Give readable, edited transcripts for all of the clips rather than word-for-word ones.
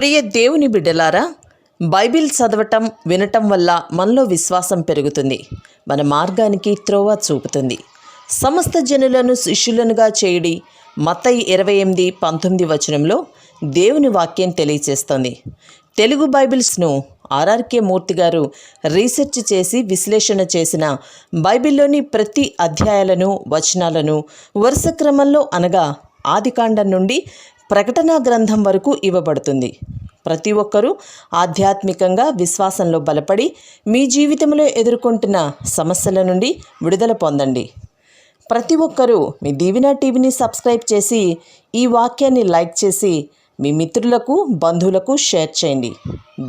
ప్రియ దేవుని బిడ్డలారా, బైబిల్ చదవటం వినటం వల్ల మనలో విశ్వాసం పెరుగుతుంది. మన మార్గానికి త్రోవ చూపుతుంది. సమస్త జనులను శిష్యులనుగా చేయుడి మత్తయి 28:19 వచనంలో దేవుని వాక్యం తెలియచేస్తోంది. తెలుగు బైబిల్స్ను ఆర్ఆర్కే మూర్తి గారు రీసెర్చ్ చేసి విశ్లేషణ చేసిన బైబిల్లోని ప్రతి అధ్యాయాలను వచనాలను వరుస క్రమంలో అనగా ఆదికాండం నుండి ప్రకటనా గ్రంథం వరకు ఇవ్వబడుతుంది. ప్రతి ఒక్కరూ ఆధ్యాత్మికంగా విశ్వాసంలో బలపడి మీ జీవితంలో ఎదుర్కొంటున్న సమస్యల నుండి విడుదల పొందండి. ప్రతి ఒక్కరూ మీ దీవెన టీవీని సబ్స్క్రైబ్ చేసి ఈ వాక్యాన్ని లైక్ చేసి మీ మిత్రులకు బంధువులకు షేర్ చేయండి.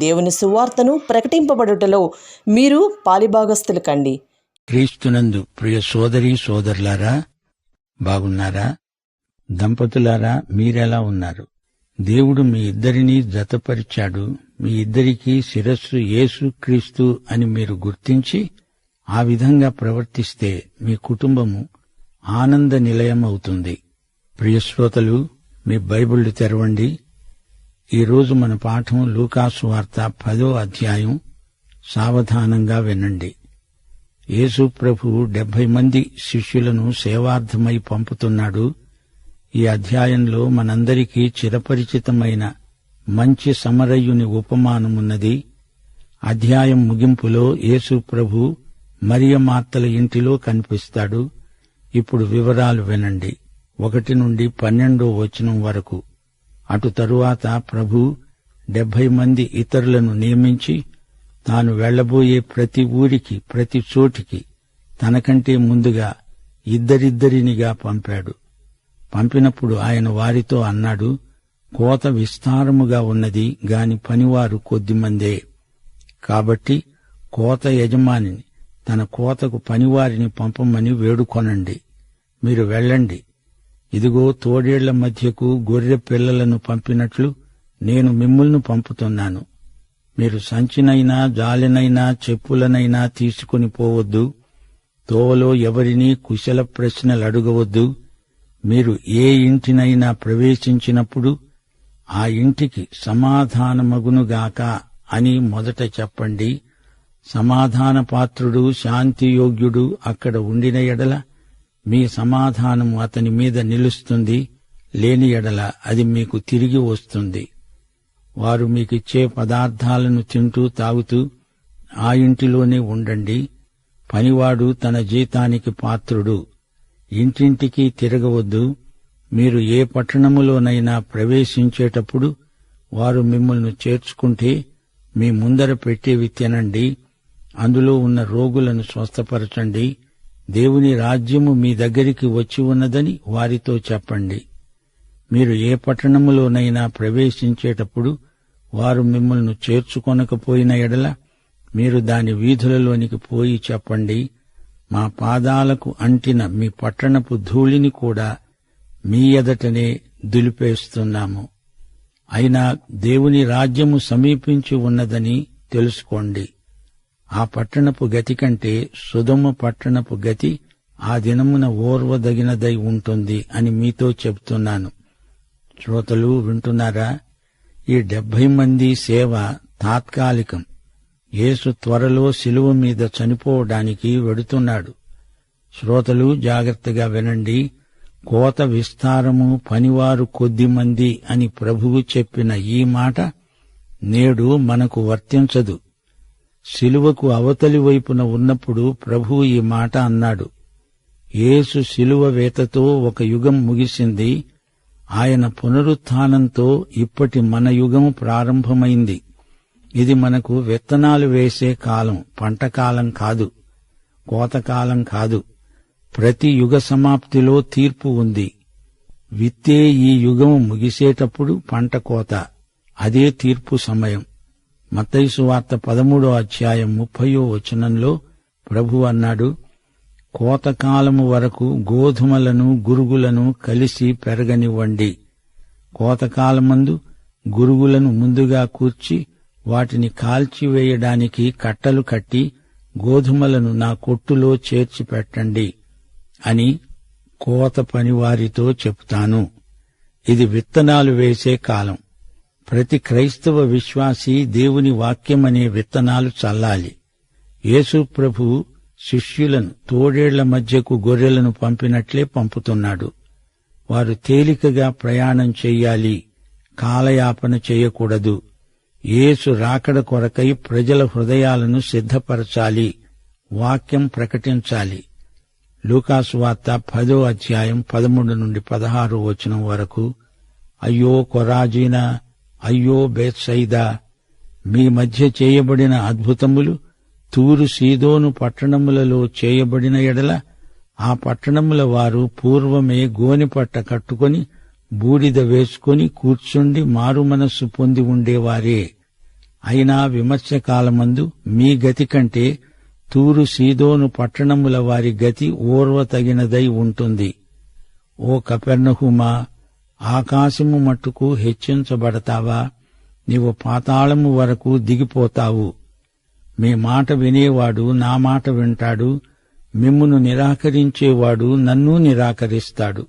దేవుని సువార్తను ప్రకటింపబడుటలో మీరు పాలిభాగస్తులు కండి. క్రీస్తునందు ప్రియ సోదరీ సోదరులారా, బాగున్నారా? దంపతులారా, మీరెలా ఉన్నారు? దేవుడు మీ ఇద్దరినీ జతపరిచాడు. మీ ఇద్దరికీ శిరస్సు యేసు క్రీస్తు అని మీరు గుర్తించి ఆ విధంగా ప్రవర్తిస్తే మీ కుటుంబము ఆనంద నిలయమవుతుంది. ప్రియశ్రోతలు, మీ బైబిళ్లు తెరవండి. ఈరోజు మన పాఠం లూకాసు వార్త 10వ అధ్యాయం. సావధానంగా వినండి. యేసు ప్రభువు 70 మంది శిష్యులను సేవార్థమై పంపుతున్నాడు. ఈ అధ్యాయంలో మనందరికీ చిరపరిచితమైన మంచి సమరయుని ఉపమానమున్నది. అధ్యాయం ముగింపులో యేసు ప్రభు మరియ మార్తల ఇంటిలో కనిపిస్తాడు. ఇప్పుడు వివరాలు వినండి. 1 నుండి 12వ వచనం వరకు. అటు తరువాత ప్రభు 70 మంది ఇతరులను నియమించి తాను వెళ్లబోయే ప్రతి ఊరికి ప్రతి చోటికి తనకంటే ముందుగా ఇద్దరిద్దరినిగా పంపాడు. పంపినప్పుడు ఆయన వారితో అన్నాడు, కోత విస్తారముగా ఉన్నది గాని పనివారు కొద్దిమందే. కాబట్టి కోత యజమానిని తన కోతకు పనివారిని పంపమని వేడుకొనండి. మీరు వెళ్ళండి. ఇదిగో, తోడేళ్ల మధ్యకు గొర్రె పిల్లలను పంపినట్లు నేను మిమ్ములను పంపుతున్నాను. మీరు సంచినైనా జాలెనైనా చెప్పులనైనా తీసుకుని పోవద్దు. తోవలో ఎవరినీ కుశల ప్రశ్నలు అడగవద్దు. మీరు ఏ ఇంటినైనా ప్రవేశించినప్పుడు ఆ ఇంటికి సమాధానమగునుగాక అని మొదట చెప్పండి. సమాధాన పాత్రుడు శాంతియోగ్యుడు అక్కడ ఉండిన ఎడల మీ సమాధానము అతని మీద నిలుస్తుంది. లేని ఎడల అది మీకు తిరిగి వస్తుంది. వారు మీకిచ్చే పదార్థాలను తింటూ తాగుతూ ఆ ఇంటిలోనే ఉండండి. పనివాడు తన జీతానికి పాత్రుడు. ఇంటింటికి తిరగవద్దు. మీరు ఏ పట్టణములోనైనా ప్రవేశించేటప్పుడు వారు మిమ్మల్ని చేర్చుకుంటే మీ ముందర పెట్టేవి తినండి. అందులో ఉన్న రోగులను స్వస్థపరచండి. దేవుని రాజ్యము మీ దగ్గరికి వచ్చి ఉన్నదని వారితో చెప్పండి. మీరు ఏ పట్టణములోనైనా ప్రవేశించేటప్పుడు వారు మిమ్మల్ని చేర్చుకొనకపోయిన ఎడల మీరు దాని వీధులలోనికి పోయి చెప్పండి, మా పాదాలకు అంటిన మీ పట్టణపు ధూళిని కూడా మీ ఎదటనే దులిపేస్తున్నాము. అయినా దేవుని రాజ్యము సమీపించి ఉన్నదని తెలుసుకోండి. ఆ పట్టణపు గతి కంటే సొదొమ పట్టణపు గతి ఆ దినమున ఓర్వదగినదై ఉంటుంది అని మీతో చెబుతున్నాను. శ్రోతలు, వింటున్నారా? ఈ 70 మంది సేవ తాత్కాలికం. యేసు త్వరలో శిలువ మీద చనిపోవడానికి వెడుతున్నాడు. శ్రోతలు, జాగ్రత్తగా వినండి. కోత విస్తారము, పనివారు కొద్దిమంది అని ప్రభువు చెప్పిన ఈ మాట నేడు మనకు వర్తించదు. శిలువకు అవతలి వైపున ఉన్నప్పుడు ప్రభువు ఈ మాట అన్నాడు. యేసు శిలువ వేతతో ఒక యుగం ముగిసింది. ఆయన పునరుత్థానంతో ఇప్పటి మన యుగము ప్రారంభమైంది. ఇది మనకు విత్తనాలు వేసే కాలం, పంటకాలం కాదు, కోతకాలం కాదు. ప్రతి యుగ సమాప్తిలో తీర్పు ఉంది. విత్తే ఈ యుగము ముగిసేటప్పుడు పంట కోత, అదే తీర్పు సమయం. మత్తయి సువార్త 13వ అధ్యాయం 30వ వచనంలో ప్రభువు అన్నాడు, కోతకాలము వరకు గోధుమలను గురుగులను కలిసి పెరగనివ్వండి. కోతకాలమందు గురుగులను ముందుగా కూర్చి వాటిని కాల్చివేయడానికి కట్టలు కట్టి గోధుమలను నా కొట్టులో చేర్చిపెట్టండి అని కోత పనివారితో చెప్తాను. ఇది విత్తనాలు వేసే కాలం. ప్రతి క్రైస్తవ విశ్వాసీ దేవుని వాక్యమనే విత్తనాలు చల్లాలి. యేసు ప్రభు శిష్యులను తోడేళ్ల మధ్యకు గొర్రెలను పంపినట్లే పంపుతున్నాడు. వారు తేలికగా ప్రయాణం చెయ్యాలి, కాలయాపన చేయకూడదు. యేసు రాకడ కొరకై ప్రజల హృదయాలను సిద్ధపరచాలి, వాక్యం ప్రకటించాలి. లూకాసు వార్త 10వ అధ్యాయం 13 నుండి 16 వచనం వరకు, అయ్యో కొరాజీనా, అయ్యో బేత్సయిదా, మీ మధ్య చేయబడిన అద్భుతములు తూరు సీదోను పట్టణములలో చేయబడిన ఎడల ఆ పట్టణముల వారు పూర్వమే గోనెపట్ట కట్టుకొని బూడిద వేసుకొని కూర్చుండి మారుమనస్సు పొంది ఉండేవారే. అయినా విమర్శకాలమందు మీ గతి కంటే తూరు సీదోను పట్టణముల వారి గతి ఓర్వతగినదై ఉంటుంది. ఓ కపెర్నహూమా, ఆకాశము మట్టుకు హెచ్చించబడతావా? నీవు పాతాళము వరకు దిగిపోతావు. మీ మాట వినేవాడు నా మాట వింటాడు, మిమ్మును నిరాకరించేవాడు నన్ను నిరాకరిస్తాడు,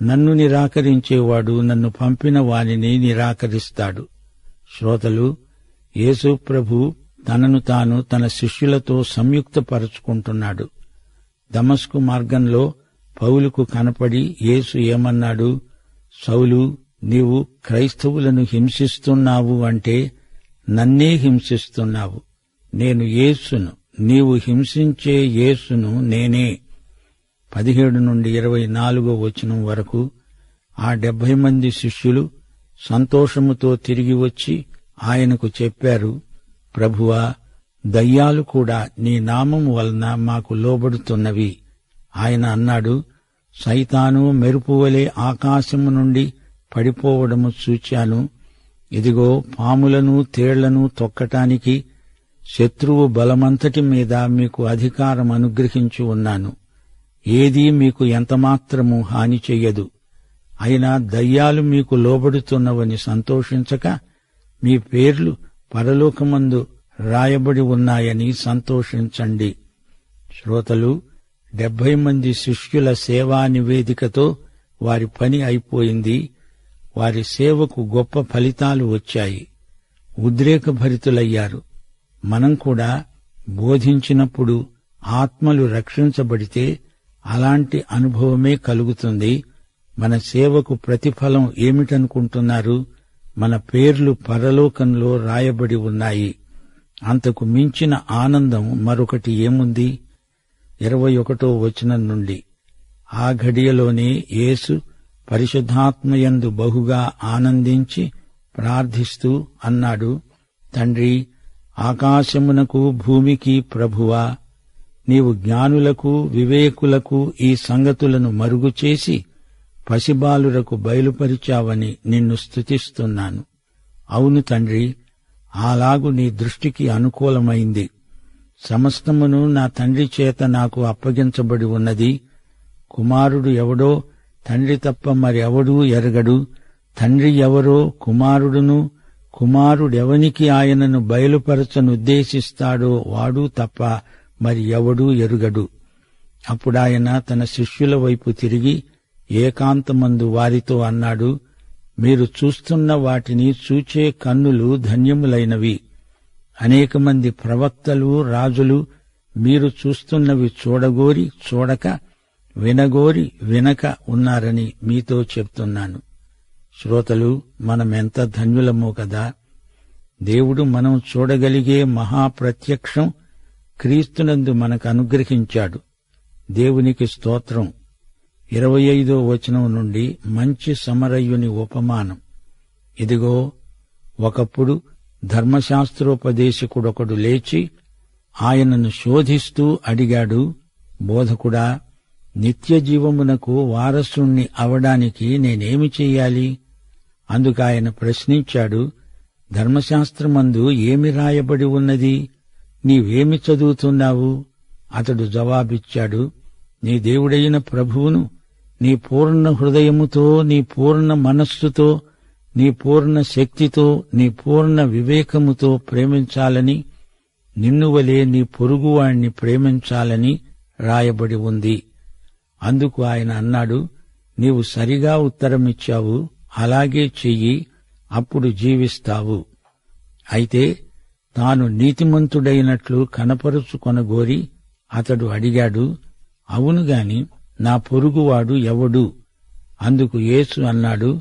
నన్ను నిరాకరించేవాడు నన్ను పంపిన వానిని నిరాకరిస్తాడు. శ్రోతలు, యేసు ప్రభు తనను తాను తన శిష్యులతో సంయుక్తపరుచుకుంటున్నాడు. దమస్కు మార్గంలో పౌలుకు కనపడి యేసు ఏమన్నాడు? సౌలు, నీవు క్రైస్తవులను హింసిస్తున్నావు అంటే నన్నే హింసిస్తున్నావు. నేను యేసును, నీవు హింసించే యేసును నేనే. 17 నుండి 24 వచనం వరకు. ఆ 70 మంది శిష్యులు సంతోషముతో తిరిగి వచ్చి ఆయనకు చెప్పారు, ప్రభువా, దయ్యాలు కూడా నీ నామము వలన మాకు లోబడుతున్నవి. ఆయన అన్నాడు, సైతాను మెరుపువలే ఆకాశము నుండి పడిపోవడము చూచాను. ఇదిగో, పాములను తేళ్లను తొక్కటానికి శత్రువు బలమంతటి మీద మీకు అధికారం అనుగ్రహించి ఉన్నాను. ఏదీ మీకు ఎంతమాత్రము హాని చెయ్యదు. అయినా దయ్యాలు మీకు లోబడుతున్నవని సంతోషించక మీ పేర్లు పరలోకమందు రాయబడి ఉన్నాయని సంతోషించండి. శ్రోతలు, 70 మంది శిష్యుల సేవా నివేదికతో వారి పని అయిపోయింది. వారి సేవకు గొప్ప ఫలితాలు వచ్చాయి. ఉద్రేకభరితులయ్యారు. మనం కూడా బోధించినప్పుడు ఆత్మలు రక్షించబడితే అలాంటి అనుభవమే కలుగుతుంది. మన సేవకు ప్రతిఫలం ఏమిటనుకుంటున్నారు? మన పేర్లు పరలోకంలో రాయబడి ఉన్నాయి. అంతకు మించిన ఆనందం మరొకటి ఏముంది? 21వ వచనం నుండి, ఆ ఘడియలోనే యేసు పరిశుద్ధాత్మయందు బహుగా ఆనందించి ప్రార్థిస్తూ అన్నాడు, తండ్రి, ఆకాశమునకు భూమికి ప్రభువా, నీవు జ్ఞానులకు వివేకులకు ఈ సంగతులను మరుగుచేసి పసిబాలురకు బయలుపరిచావని నిన్ను స్తుతిస్తున్నాను. అవును తండ్రి, అలాగు నీ దృష్టికి అనుకూలమైంది. సమస్తమును నా తండ్రి చేత నాకు అప్పగించబడి ఉన్నది. కుమారుడు ఎవడో తండ్రి తప్ప మరెవడూ ఎరగడు. తండ్రి ఎవరో కుమారుడును, కుమారుడెవనికి ఆయనను బయలుపరచనుద్దేశిస్తాడో వాడు తప్ప మరి ఎవడూ ఎరుగడు. అప్పుడాయన తన శిష్యుల వైపు తిరిగి ఏకాంతమందు వారితో అన్నాడు, మీరు చూస్తున్న వాటిని చూచే కన్నులు ధన్యములైనవి. అనేక మంది ప్రవక్తలు, రాజులు మీరు చూస్తున్నవి చూడగోరి చూడక, వినగోరి వినక ఉన్నారని మీతో చెప్తున్నాను. శ్రోతలు, మనమెంత ధన్యులమో కదా! దేవుడు మనం చూడగలిగే మహాప్రత్యక్షం క్రీస్తునందు మనకు అనుగ్రహించాడు. దేవునికి స్తోత్రం. 25వ వచనం నుండి మంచి సమరయుని ఉపమానం. ఇదిగో, ఒకప్పుడు ధర్మశాస్త్రోపదేశకుడొకడు లేచి ఆయనను శోధిస్తూ అడిగాడు, బోధకుడా, నిత్యజీవమునకు వారసుణ్ణి అవడానికి నేనేమి చెయ్యాలి? అందుకాయన ప్రశ్నించాడు, ధర్మశాస్త్రమందు ఏమి రాయబడి ఉన్నది? నీవేమి చదువుతున్నావు? అతడు జవాబిచ్చాడు, నీ దేవుడైన ప్రభువును నీ పూర్ణ హృదయముతో, నీ పూర్ణ మనస్సుతో, నీ పూర్ణ శక్తితో, నీ పూర్ణ వివేకముతో ప్రేమించాలని, నిన్నువలే నీ పొరుగువాణ్ణి ప్రేమించాలని రాయబడి ఉంది. అందుకు ఆయన అన్నాడు, నీవు సరిగా ఉత్తరమిచ్చావు, అలాగే చెయ్యి. అప్పుడు జీవిస్తావు. అయితే తాను నీతిమంతుడైనట్లు కనపరుచుకొనగోరి అతడు అడిగాడు, అవునుగాని నా పొరుగువాడు ఎవడు? అందుకు యేసు అన్నాడు,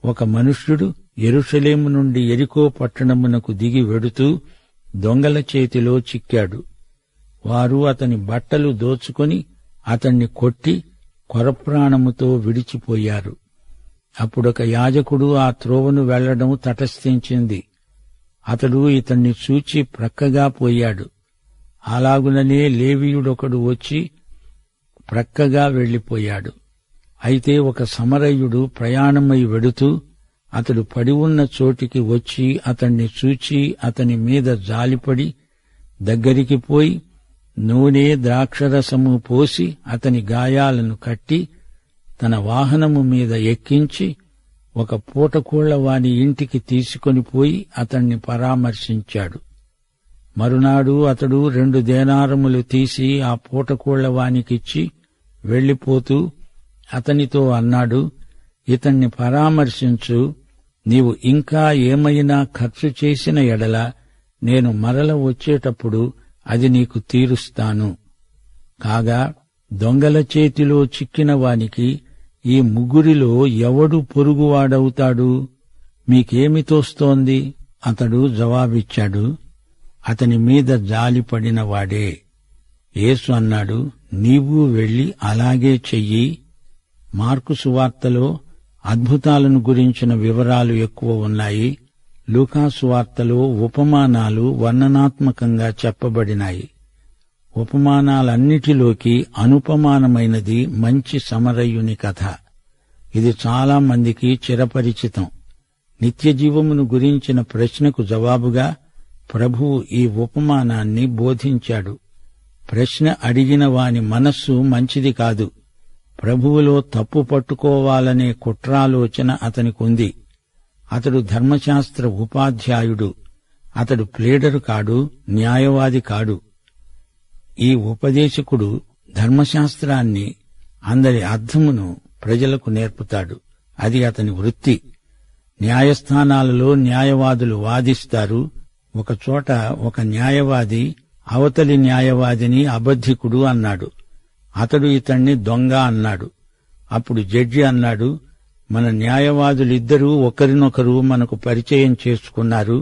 ఒక మనుష్యుడు యెరూషలేము నుండి యెరికో పట్టణమునకు దిగి వెడుతూ దొంగల చేతిలో చిక్కాడు. వారు అతని బట్టలు దోచుకొని అతణ్ణి కొట్టి కొరప్రాణముతో విడిచిపోయారు. అప్పుడొక యాజకుడు ఆ త్రోవను వెళ్లడం తటస్థించింది. అతడు ఇతన్ని చూచి ప్రక్కగా పోయాడు. అలాగుననే లేవీయుడొకడు వచ్చి ప్రక్కగా వెళ్లిపోయాడు. అయితే ఒక సమరయుడు ప్రయాణమై వెడుతూ అతడు పడి ఉన్న చోటికి వచ్చి అతణ్ణి చూచి అతని మీద జాలిపడి దగ్గరికి పోయి నూనె ద్రాక్షరసము పోసి అతని గాయాలను కట్టి తన వాహనము మీద ఎక్కించి ఒక పూటకోళ్ల వాని ఇంటికి తీసుకొని పోయి అతణ్ణి పరామర్శించాడు. మరునాడు అతడు 2 దేనారములు తీసి ఆ పూటకోళ్ల వానికిచ్చి వెళ్లిపోతూ అతనితో అన్నాడు, ఇతణ్ణి పరామర్శించు, నీవు ఇంకా ఏమైనా ఖర్చు చేసిన ఎడల నేను మరల వచ్చేటప్పుడు అది నీకు తీరుస్తాను. కాగా దొంగల చేతిలో చిక్కిన వానికి ఈ ముగ్గురిలో ఎవడు పొరుగువాడవుతాడు? మీకేమి తోస్తోంది? అతడు జవాబిచ్చాడు, అతని మీద జాలిపడిన వాడే. యేసు అన్నాడు, నీవు వెళ్లి అలాగే చెయ్యి. మార్కు సువార్తలో అద్భుతాలను గురించిన వివరాలు ఎక్కువ ఉన్నాయి. లూకా సువార్తలో ఉపమానాలు వర్ణనాత్మకంగా చెప్పబడినాయి. ఉపమానాలన్నిటిలోకి అనుపమానమైనది మంచి సమరయుని కథ. ఇది చాలా మందికి చిరపరిచితం. నిత్యజీవమును గురించిన ప్రశ్నకు జవాబుగా ప్రభువు ఈ ఉపమానాన్ని బోధించాడు. ప్రశ్న అడిగిన వాని మనస్సు మంచిది కాదు. ప్రభువులో తప్పు పట్టుకోవాలనే కుట్రాలోచన అతనికుంది. అతడు ధర్మశాస్త్ర ఉపాధ్యాయుడు. అతడు ప్లేడరు కాడు, న్యాయవాది కాడు. ఈ ఉపదేశకుడు ధర్మశాస్త్రాన్ని, అందరి అర్థమును ప్రజలకు నేర్పుతాడు. అది అతని వృత్తి. న్యాయస్థానాలలో న్యాయవాదులు వాదిస్తారు. ఒకచోట ఒక న్యాయవాది అవతలి న్యాయవాదిని అబద్ధికుడు అన్నాడు. అతడు ఇతణ్ణి దొంగ అన్నాడు. అప్పుడు జడ్జి అన్నాడు, మన న్యాయవాదులిద్దరూ ఒకరినొకరు మనకు పరిచయం చేసుకున్నారు.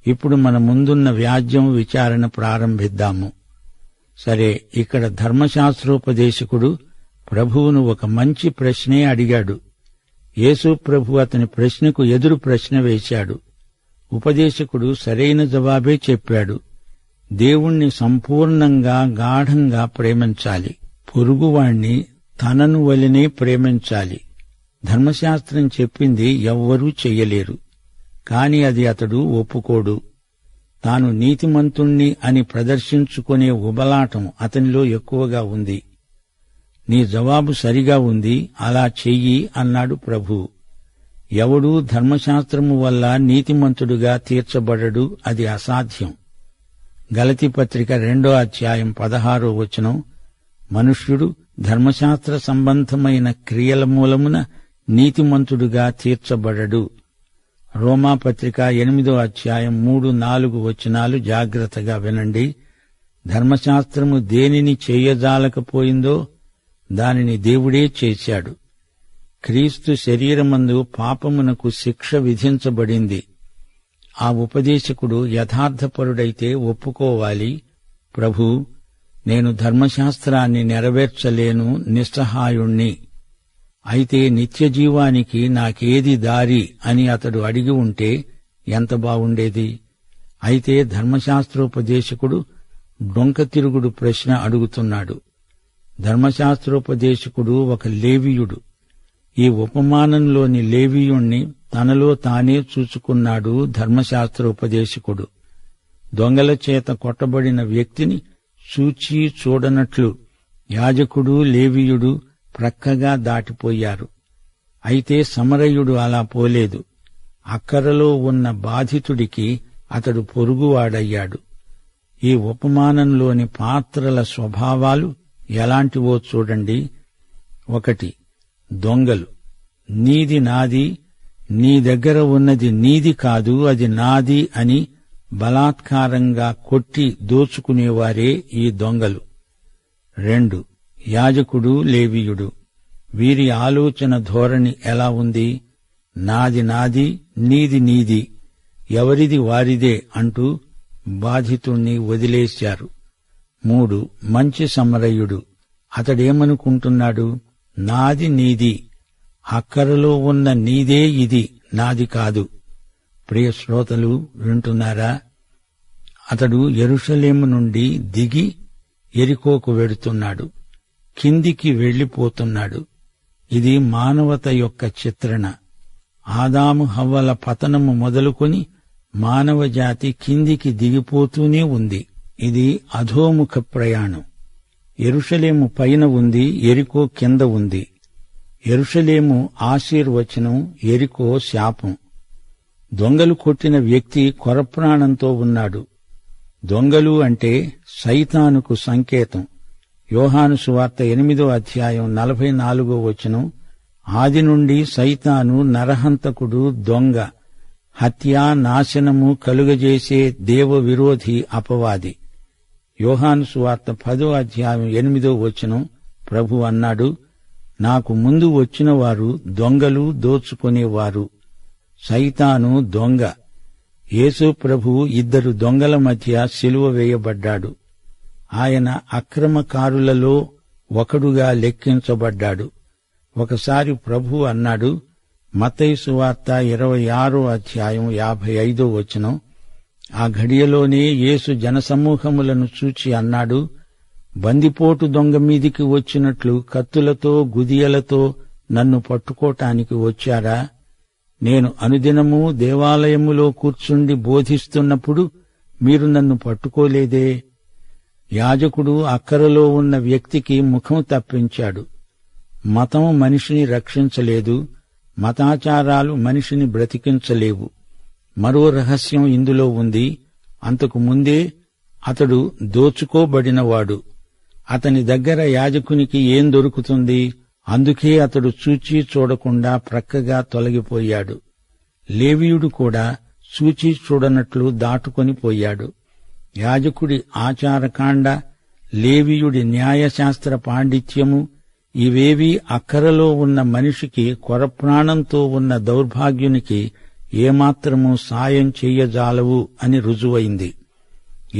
ఇప్పుడు మన ముందున్న వ్యాజ్యం విచారణ ప్రారంభిద్దాము. సరే, ఇక్కడ ధర్మశాస్త్రోపదేశకుడు ప్రభువును ఒక మంచి ప్రశ్నే అడిగాడు. యేసు ప్రభు అతని ప్రశ్నకు ఎదురు ప్రశ్న వేశాడు. ఉపదేశకుడు సరైన జవాబే చెప్పాడు. దేవుణ్ణి సంపూర్ణంగా గాఢంగా ప్రేమించాలి. పొరుగువాణ్ణి తనను వలెనే ప్రేమించాలి. ధర్మశాస్త్రం చెప్పింది ఎవ్వరూ చెయ్యలేరు. కాని అది అతడు ఒప్పుకోడు. తాను నీతిమంతుణ్ణి అని ప్రదర్శించుకునే ఉబలాటం అతనిలో ఎక్కువగా ఉంది. నీ జవాబు సరిగా ఉంది, అలా చెయ్యి అన్నాడు ప్రభు. ఎవడూ ధర్మశాస్త్రము వల్ల నీతిమంతుడుగా తీర్చబడడు, అది అసాధ్యం. గలతీ పత్రిక 2:16 మనుష్యుడు ధర్మశాస్త్ర సంబంధమైన క్రియల మూలమున నీతిమంతుడుగా తీర్చబడడు. రోమాపత్రిక 8:3-4 జాగ్రత్తగా వినండి. ధర్మశాస్త్రము దేనిని చేయజాలకపోయిందో దానిని దేవుడే చేశాడు. క్రీస్తు శరీరమందు పాపమునకు శిక్ష విధించబడింది. ఆ ఉపదేశకుడు యథార్థపరుడైతే ఒప్పుకోవాలి, ప్రభూ, నేను ధర్మశాస్త్రాన్ని నెరవేర్చలేను, నిస్సహాయుణ్ణి. అయితే నిత్యజీవానికి నాకేది దారి అని అతడు అడిగి ఉంటే ఎంత బావుండేది. అయితే ధర్మశాస్త్రోపదేశకుడు డొంకతిరుగుడు ప్రశ్న అడుగుతున్నాడు. ధర్మశాస్త్రోపదేశకుడు ఒక లేవీయుడు. ఈ ఉపమానంలోని లేవీయుణ్ణి తనలో తానే చూచుకున్నాడు ధర్మశాస్త్రోపదేశకుడు. దొంగల చేత కొట్టబడిన వ్యక్తిని చూచి చూడనట్లు యాజకుడు, లేవీయుడు ప్రక్కగా దాటిపోయారు. అయితే సమరయుడు అలా పోలేదు. అక్కరలో ఉన్న బాధితుడికి అతడు పొరుగువాడయ్యాడు. ఈ ఉపమానంలోని పాత్రల స్వభావాలు ఎలాంటివో చూడండి. 1. దొంగలు. నీది నాది, నీ దగ్గర ఉన్నది నీది కాదు, అది నాది అని బలాత్కారంగా కొట్టి దోచుకునేవారే ఈ దొంగలు. 2. యాజకుడు, లేవీయుడు. వీరి ఆలోచన ధోరణి ఎలా ఉంది? నాది నాది, నీది నీది, ఎవరిది వారిదే అంటూ బాధితుణ్ణి వదిలేశారు. 3. మంచి సమరయుడు. అతడేమనుకుంటున్నాడు? నాది నీది, అక్కరలో ఉన్న నీదే ఇది, నాది కాదు. ప్రియ శ్రోతలు వింటున్నారా? అతడు యెరూషలేము నుండి దిగి యెరికోకు వెడుతున్నాడు, కిందికి వెళ్లిపోతున్నాడు. ఇది మానవత యొక్క చిత్రణ. ఆదాము హవ్వల పతనము మొదలుకొని మానవజాతి కిందికి దిగిపోతూనే ఉంది. ఇది అధోముఖ ప్రయాణం. యెరూషలేము పైన ఉంది, యెరికో కింద ఉంది. యెరూషలేము ఆశీర్వచనం, యెరికో శాపం. దొంగలు కొట్టిన వ్యక్తి కొరప్రాణంతో ఉన్నాడు. దొంగలు అంటే సైతానుకు సంకేతం. యోహాను సువార్త 8వ అధ్యాయం 44వ వచనం, ఆది నుండి సైతాను నరహంతకుడు, దొంగ, హత్య, నాశనము కలుగజేసే దేవ విరోధి, అపవాది. యోహాను సువార్త 10వ అధ్యాయం 8వ వచనం, ప్రభు అన్నాడు, నాకు ముందు వచ్చిన వారు దొంగలు, దోచుకునేవారు. సైతాను దొంగ. యేసు ప్రభు 2 దొంగల మధ్య సిలువ వేయబడ్డాడు. ఆయన అక్రమకారులలో ఒకడుగా లెక్కించబడ్డాడు. ఒకసారి ప్రభు అన్నాడు, మత్తయి సువార్త 26వ అధ్యాయం 55వ వచనం, ఆ ఘడియలోనే యేసు జనసమూహములను చూచి అన్నాడు, బందిపోటు దొంగ మీదికి వచ్చినట్లు కత్తులతో, గుదియలతో నన్ను పట్టుకోటానికి వచ్చారా? నేను అనుదినము దేవాలయములో కూర్చుండి బోధిస్తున్నప్పుడు మీరు నన్ను పట్టుకోలేదే. యాజకుడు అక్కరలో ఉన్న వ్యక్తికి ముఖం తప్పించాడు. మతం మనిషిని రక్షించలేదు, మతాచారాలు మనిషిని బ్రతికించలేవు. మరో రహస్యం ఇందులో ఉంది. అంతకు ముందే అతడు దోచుకోబడినవాడు. అతని దగ్గర యాజకునికి ఏం దొరుకుతుంది? అందుకే అతడు చూచి చూడకుండా ప్రక్కగా తొలగిపోయాడు. లేవీయుడు కూడా చూచి చూడనట్లు దాటుకొని పోయాడు. యాజకుడి ఆచారకాండ, లేవీయుడి న్యాయశాస్త్ర పాండిత్యము, ఇవేవీ అక్కరలో ఉన్న మనిషికి, కొరప్రాణంతో ఉన్న దౌర్భాగ్యునికి ఏమాత్రమూ సాయం చెయ్యజాలవు అని రుజువైంది.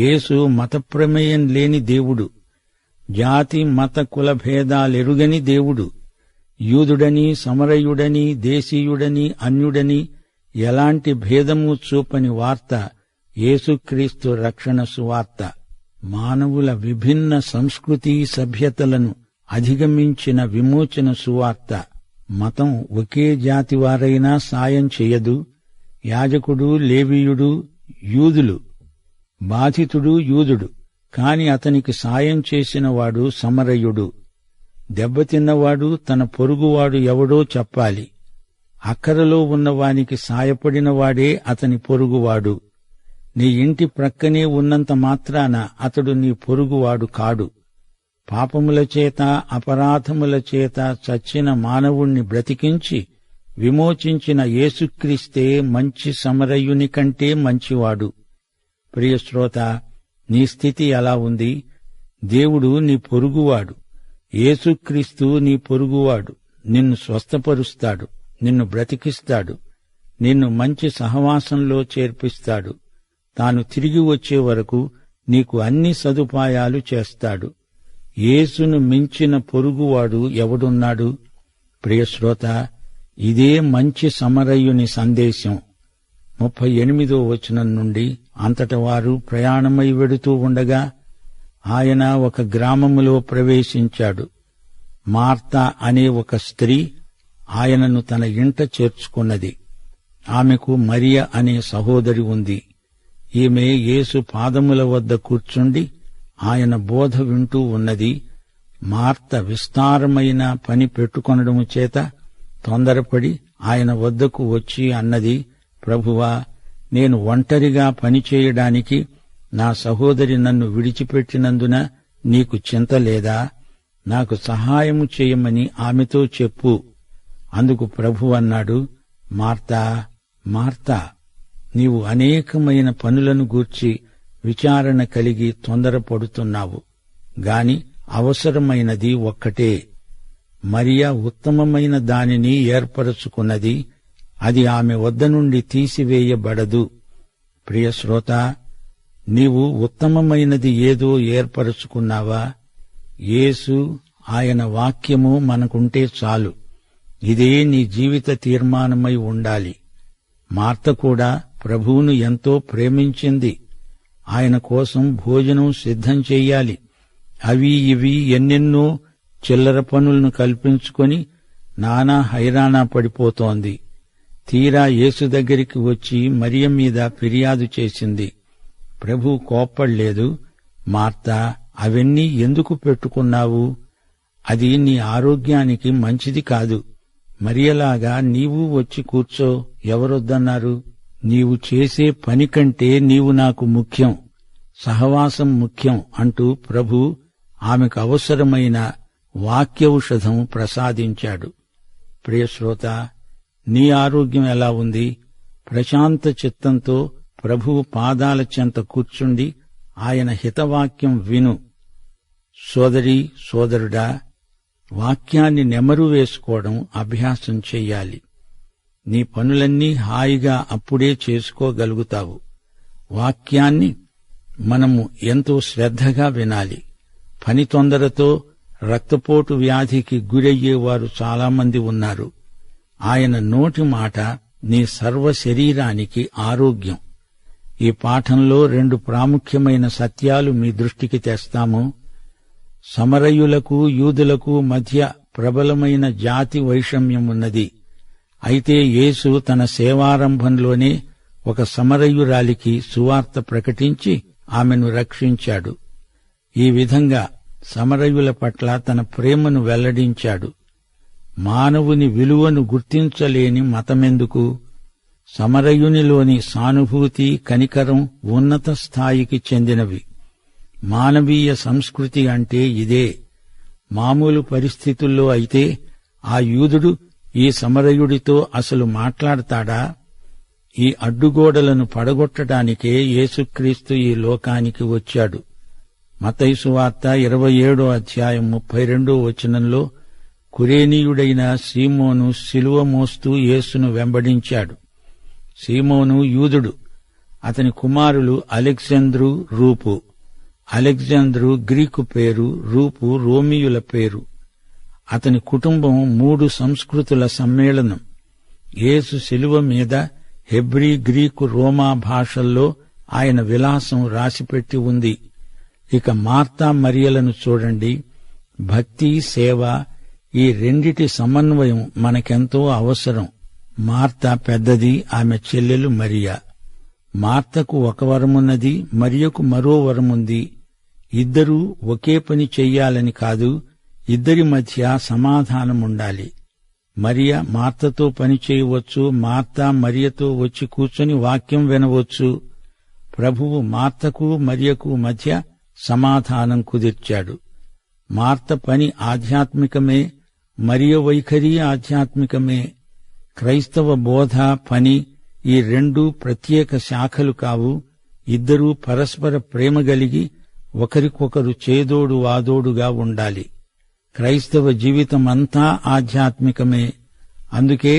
యేసు మతప్రమేయం లేని దేవుడు, జాతి మత కుల భేదాలెరుగని దేవుడు. యూదుడని, సమరయుడని, దేశీయుడని, అన్యుడని ఎలాంటి భేదము చూపని వార్త యేసుక్రీస్తు రక్షణ సువార్త. మానవుల విభిన్న సంస్కృతి సభ్యతలను అధిగమించిన విమోచన సువార్త. మతం ఒకే జాతివారైనా సాయం చెయ్యదు. యాజకుడు, లేవీయుడు యూదులు, బాధితుడు యూదుడు, కాని అతనికి సాయం చేసినవాడు సమరయుడు. దెబ్బతిన్నవాడు తన పొరుగువాడు ఎవడో చెప్పాలి. అక్కరలో ఉన్నవానికి సాయపడినవాడే అతని పొరుగువాడు. నీ ఇంటి ప్రక్కనే ఉన్నంత మాత్రాన అతడు నీ పొరుగువాడు కాడు. పాపముల చేత, అపరాధముల చేత చచ్చిన మానవుణ్ణి బ్రతికించి విమోచించిన యేసుక్రీస్తే మంచి సమరయుని కంటే మంచివాడు. ప్రియశ్రోత, నీ స్థితి ఎలా ఉంది? దేవుడు నీ పొరుగువాడు. యేసుక్రీస్తు నీ పొరుగువాడు. నిన్ను స్వస్థపరుస్తాడు, నిన్ను బ్రతికిస్తాడు, నిన్ను మంచి సహవాసంలో చేర్పిస్తాడు. తాను తిరిగి వచ్చే వరకు నీకు అన్ని సదుపాయాలు చేస్తాడు. యేసును మించిన పొరుగువాడు ఎవడున్నాడు? ప్రియశ్రోత, ఇదే మంచి సమరయుని సందేశం. 38వ వచనం నుండి, అంతట వారు ప్రయాణమై వెడుతూ ఉండగా ఆయన ఒక గ్రామములో ప్రవేశించాడు. మార్తా అనే ఒక స్త్రీ ఆయనను తన ఇంట చేర్చుకున్నది. ఆమెకు మరియ అనే సహోదరి ఉంది. ఈమె యేసు పాదముల వద్ద కూర్చుండి ఆయన బోధ వింటూ ఉన్నది. మార్త విస్తారమైన పని పెట్టుకొనడము చేత తొందరపడి ఆయన వద్దకు వచ్చి అన్నది, ప్రభువా, నేను ఒంటరిగా పనిచేయడానికి నా సహోదరి నన్ను విడిచిపెట్టినందున నీకు చింత లేదా? నాకు సహాయము చేయమని ఆమెతో చెప్పు. అందుకు ప్రభు అన్నాడు, మార్తా, మార్తా, నీవు అనేకమైన పనులను గూర్చి విచారణ కలిగి తొందరపడుతున్నావు, గాని అవసరమైనది ఒక్కటే. మరియ ఉత్తమమైన దానిని ఏర్పరచుకున్నది, అది ఆమె వద్ద నుండి తీసివేయబడదు. ప్రియశ్రోత, నీవు ఉత్తమమైనది ఏదో ఏర్పరచుకున్నావా? యేసు, ఆయన వాక్యము మనకుంటే చాలు. ఇదే నీ జీవిత తీర్మానమై ఉండాలి. మార్త కూడా ప్రభువును ఎంతో ప్రేమించింది. ఆయన కోసం భోజనం సిద్ధం చెయ్యాలి. అవి ఇవి ఎన్నెన్నో చిల్లర పనులను కల్పించుకొని నానా హైరానా పడిపోతోంది. తీరా యేసు దగ్గరికి వచ్చి మరియ మీద ఫిర్యాదు చేసింది. ప్రభు కోప్పడలేదు. మార్తా, అవన్నీ ఎందుకు పెట్టుకున్నావు? అది నీ ఆరోగ్యానికి మంచిది కాదు. మరియలాగా నీవు వచ్చి కూర్చో, ఎవరొద్దన్నారు? నీవు చేసే పని కంటే నీవు నాకు ముఖ్యం, సహవాసం ముఖ్యం అంటూ ప్రభు ఆమెకు అవసరమైన వాక్యౌషధం ప్రసాదించాడు. ప్రియశ్రోత, నీ ఆరోగ్యం ఎలా ఉంది? ప్రశాంత చిత్తంతో ప్రభువు పాదాల చెంత కూర్చుండి ఆయన హితవాక్యం విను. సోదరీ, సోదరుడా, వాక్యాన్ని నెమరు వేసుకోవడం అభ్యాసం చెయ్యాలి. నీ పనులన్నీ హాయిగా అప్పుడే చేసుకోగలుగుతావు. వాక్యాన్ని మనము ఎంతో శ్రద్ధగా వినాలి. పని తొందరతో రక్తపోటు వ్యాధికి గురయ్యేవారు చాలామంది ఉన్నారు. ఆయన నోటి మాట నీ సర్వ శరీరానికి ఆరోగ్యం. ఈ పాఠంలో 2 ప్రాముఖ్యమైన సత్యాలు మీ దృష్టికి తెస్తాము. సమరయులకు యూదులకు మధ్య ప్రబలమైన జాతి వైషమ్యమున్నది. అయితే యేసు తన సేవారంభంలోనే ఒక సమరయురాలికి సువార్త ప్రకటించి ఆమెను రక్షించాడు. ఈ విధంగా సమరయుల పట్ల తన ప్రేమను వెల్లడించాడు. మానవుని విలువను గుర్తించలేని మతమెందుకు? సమరయునిలోని సానుభూతి, కనికరం ఉన్నత స్థాయికి చెందినవి. మానవీయ సంస్కృతి అంటే ఇదే. మామూలు పరిస్థితుల్లో అయితే ఆ యూదుడు ఈ సమరయుడితో అసలు మాట్లాడతాడా? ఈ అడ్డుగోడలను పడగొట్టడానికే యేసుక్రీస్తు ఈ లోకానికి వచ్చాడు. మత్తయి సువార్త 27వ అధ్యాయం 32వ వచనంలో కురేనీయుడైన సీమోను శిలువ మోస్తూ యేసును వెంబడించాడు. సీమోను యూదుడు. అతని కుమారులు అలెగ్జాంద్రు, రూపు. అలెగ్జాంద్రు గ్రీకు పేరు, రూపు రోమియుల పేరు. అతని కుటుంబం 3 సంస్కృతుల సమ్మేళనం. యేసు శిలువ మీద హెబ్రీ, గ్రీకు, రోమా భాషల్లో ఆయన విలాసం రాసిపెట్టి ఉంది. ఇక మార్తా మరియలను చూడండి. భక్తి, సేవ, ఈ రెండిటి సమన్వయం మనకెంతో అవసరం. మార్తా పెద్దది, ఆమె చెల్లెలు మరియా. మార్తకు ఒక వరమున్నది, మరియకు మరో వరముంది. ఇద్దరూ ఒకే పని చెయ్యాలని కాదు, ఇద్దరి మధ్య సమాధానముండాలి. మరియ మార్తతో పని చేయవచ్చు, మార్తా మరియతో వచ్చి కూర్చొని వాక్యం వినవచ్చు. ప్రభువు మార్తకు మరియకు మధ్య సమాధానం కుదిర్చాడు. మార్త పని ఆధ్యాత్మికమే, మరియ వైఖరి ఆధ్యాత్మికమే. క్రైస్తవ బోధ, పని ఈ 2 ప్రత్యేక శాఖలు కావు. ఇద్దరూ పరస్పర ప్రేమ గలిగి ఒకరికొకరు చేదోడు వాదోడుగా ఉండాలి. క్రైస్తవ జీవితమంతా ఆధ్యాత్మికమే. అందుకే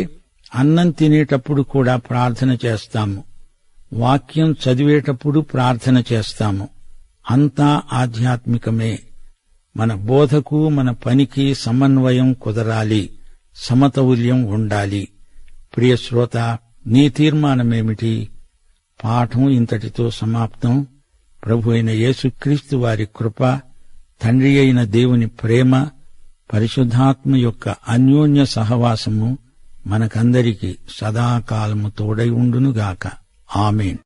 అన్నం తినేటప్పుడు కూడా ప్రార్థన చేస్తాము, వాక్యం చదివేటప్పుడు ప్రార్థన చేస్తాము. అంతా ఆధ్యాత్మికమే. మన బోధకు మన పనికి సమన్వయం కుదరాలి, సమతౌల్యం ఉండాలి. ప్రియశ్రోత, నీ తీర్మానమేమిటి? పాఠం ఇంతటితో సమాప్తం. ప్రభు అయిన యేసుక్రీస్తు వారి కృప, తండ్రి అయిన దేవుని ప్రేమ, పరిశుద్ధాత్మ యొక్క అన్యోన్య సహవాసము మనకందరికీ సదాకాలము తోడై ఉండునుగాక. ఆమేన్.